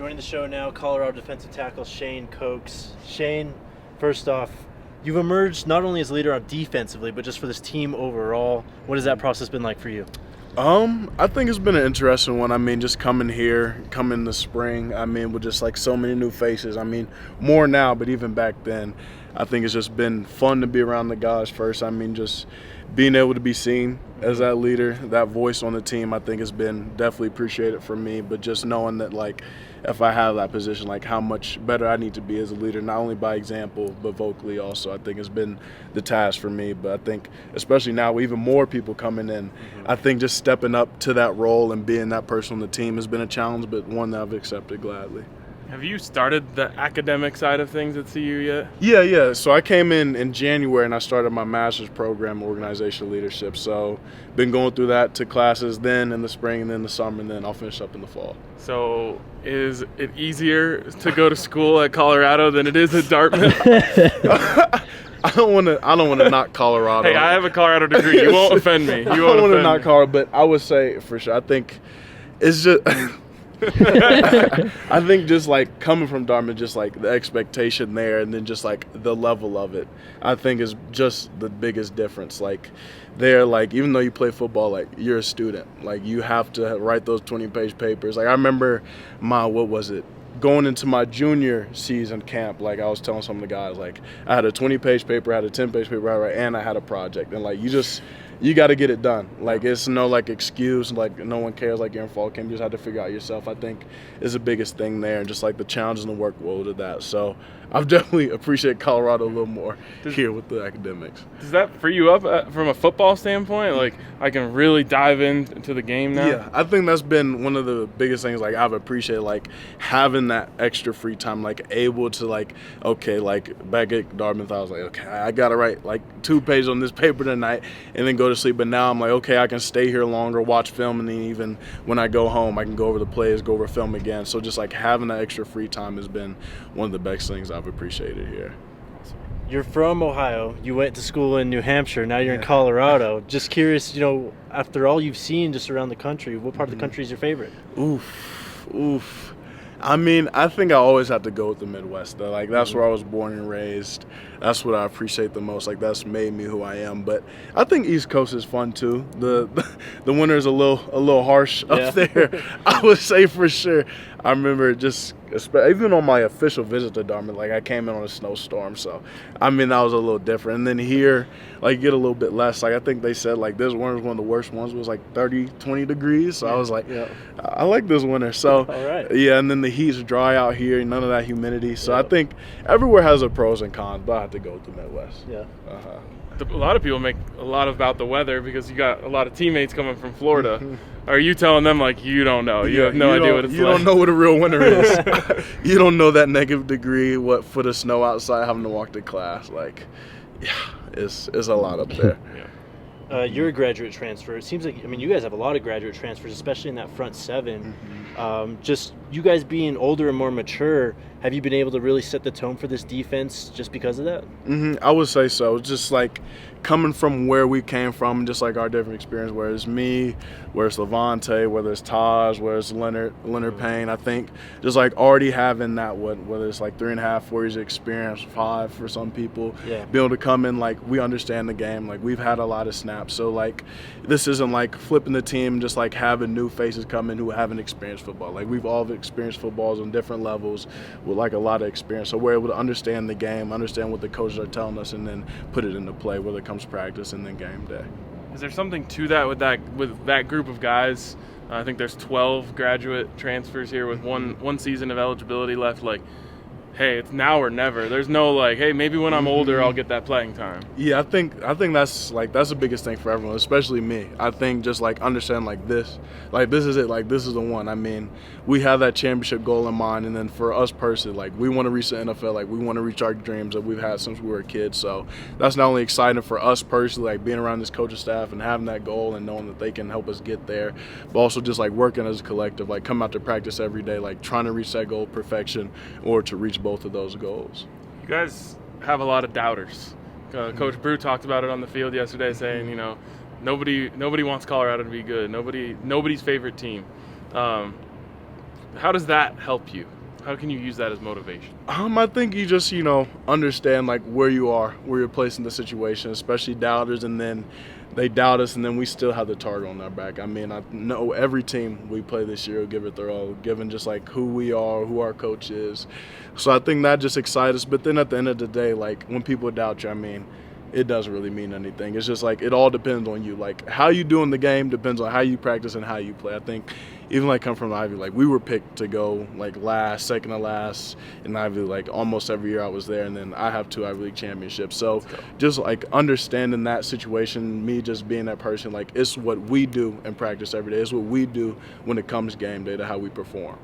Joining the show now, Colorado defensive tackle Shane Cokes. Shane, first off, you've emerged not only as a leader on defensively, but just for this team overall. What has that process been like for you? I think it's been an interesting one. I mean, just coming the spring, I mean, with just like so many new faces. I mean, more now, but even back then, I think it's just been fun to be around the guys first. I mean, just being able to be seen as that leader, that voice on the team, I think has been definitely appreciated for me. But just knowing that, like, if I have that position, like how much better I need to be as a leader, not only by example, but vocally also, I think has been the task for me. But I think, especially now, with even more people coming in, I think just stepping up to that role and being that person on the team has been a challenge, but one that I've accepted gladly. Have you started the academic side of things at CU yet? Yeah. So I came in January and I started my master's program in organizational leadership. So been going through that, took classes then in the spring and then the summer, and then I'll finish up in the fall. So is it easier to go to school at Colorado than it is at Dartmouth? I don't want to knock Colorado. Hey, I have a Colorado degree. You won't offend me. I don't want to knock Colorado, but I would say for sure, I think it's just I think just like coming from Dartmouth, just like the expectation there and then just like the level of it, I think is just the biggest difference. Like there, like even though you play football, like you're a student, like you have to write those 20-page papers. Like I remember going into my junior season camp, like I was telling some of the guys, like I had a 20-page paper, I had a 10-page paper, and I had a project. And like you got to get it done. Like it's no like excuse, like no one cares, like you're in fall camp, you just have to figure out yourself, I think is the biggest thing there, and just like the challenges and the work load of that. So I've definitely appreciated Colorado a little more here with the academics. Does that free you up from a football standpoint? Like I can really dive into the game now? Yeah, I think that's been one of the biggest things like I've appreciated, like having that extra free time, like able to like, okay, like back at Dartmouth, I was like, okay, I got to write like 2 pages on this paper tonight and then go to sleep. But now I'm like, okay, I can stay here longer, watch film, and then even when I go home, I can go over the plays, go over film again. So just like having that extra free time has been one of the best things I've appreciated here. You're from Ohio. You went to school in New Hampshire. Now you're in Colorado. Just curious, after all you've seen just around the country, what part of the country is your favorite? Oof. I mean, I think I always have to go with the Midwest, though. Like, that's where I was born and raised. That's what I appreciate the most. Like, that's made me who I am. But I think East Coast is fun, too. The winter's a little harsh up there, I would say for sure. I remember even on my official visit to Dartmouth, like, I came in on a snowstorm. So, I mean, that was a little different. And then here, like, you get a little bit less. Like, I think they said, like, this winter was one of the worst ones. It was, like, 30, 20 degrees. So I was like, I like this winter. So, all right. Yeah, and then the heat's dry out here, none of that humidity. So I think everywhere has its pros and cons, but I have to go with the Midwest. Yeah. A lot of people make a lot about the weather because you got a lot of teammates coming from Florida. Are you telling them, like, you don't know? You have no idea what it's like? You don't know what a real winter is. You don't know that negative degree, what foot of snow outside, having to walk to class. Like, yeah, it's a lot up there. You're a graduate transfer. It seems like, you guys have a lot of graduate transfers, especially in that front seven. Just you guys being older and more mature, have you been able to really set the tone for this defense just because of that? I would say so. Just like coming from where we came from, just like our different experience, whether it's me, whether it's Levante, whether it's Taj, whether it's Leonard Payne, I think just like already having that, whether it's like 3.5, 4 years of experience, 5 for some people, be able to come in, like we understand the game, like we've had a lot of snaps. So like this isn't like flipping the team, just like having new faces come in who haven't experienced football. Like we've all experienced footballs on different levels with like a lot of experience. So we're able to understand the game, understand what the coaches are telling us, and then put it into play, whether it comes practice and then game day. Is there something to that with that group of guys? I think there's 12 graduate transfers here with one season of eligibility left. Like, hey, it's now or never. There's no like, hey, maybe when I'm older I'll get that playing time. Yeah, I think that's the biggest thing for everyone, especially me. I think just like understand this is it, like this is the one. I mean, we have that championship goal in mind, and then for us personally, like we want to reach the NFL, like we want to reach our dreams that we've had since we were kids. So that's not only exciting for us personally, like being around this coaching staff and having that goal and knowing that they can help us get there, but also just like working as a collective, like come out to practice every day, like trying to reach that goal of perfection or to reach both of those goals. You guys have a lot of doubters. Coach Brew talked about it on the field yesterday, saying, nobody wants Colorado to be good. Nobody's favorite team. how does that help you? How can you use that as motivation? I think you just, understand like where you are, where you're placed in the situation, especially doubters, and then they doubt us, and then we still have the target on our back. I mean, I know every team we play this year will give it their all, given just like who we are, who our coach is. So I think that just excites us. But then at the end of the day, like when people doubt you, I mean, it doesn't really mean anything. It's just like it all depends on you. Like how you do in the game depends on how you practice and how you play. I think even like come from Ivy, like we were picked to go like second to last in Ivy, like almost every year I was there, and then I have 2 Ivy League championships. So just like understanding that situation, me just being that person, like it's what we do in practice every day. It's what we do when it comes game day to how we perform.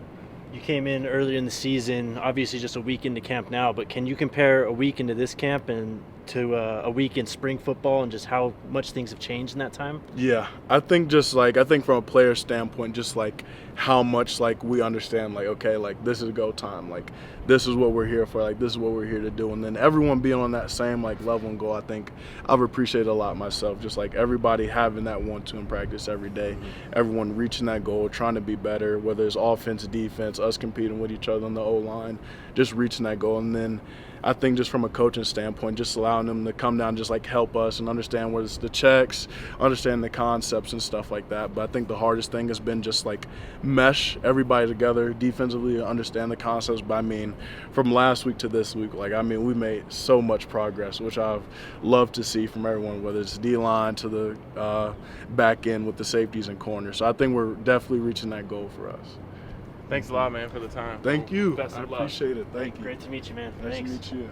You came in earlier in the season, obviously just a week into camp now, but can you compare a week into this camp and to a week in spring football and just how much things have changed in that time? Yeah, I think from a player standpoint, just like how much like we understand, like, okay, like this is go time, like this is what we're here for, like this is what we're here to do. And then everyone being on that same like level and goal, I think I've appreciated a lot myself, just like everybody having that 1-2 in practice every day, everyone reaching that goal, trying to be better, whether it's offense, defense, us competing with each other on the O-line, just reaching that goal. And then I think just from a coaching standpoint, just allowing them to come down, just like help us and understand what is the checks, understand the concepts and stuff like that. But I think the hardest thing has been just like mesh everybody together defensively, understand the concepts. But I mean, from last week to this week, like, I mean, we made so much progress, which I've loved to see from everyone, whether it's D-line to the back end with the safeties and corners. So I think we're definitely reaching that goal for us. Thanks a lot, man, for the time. Thank you. Best I of luck. appreciate it. Thank you. Great to meet you, man. Nice Thanks. to meet you.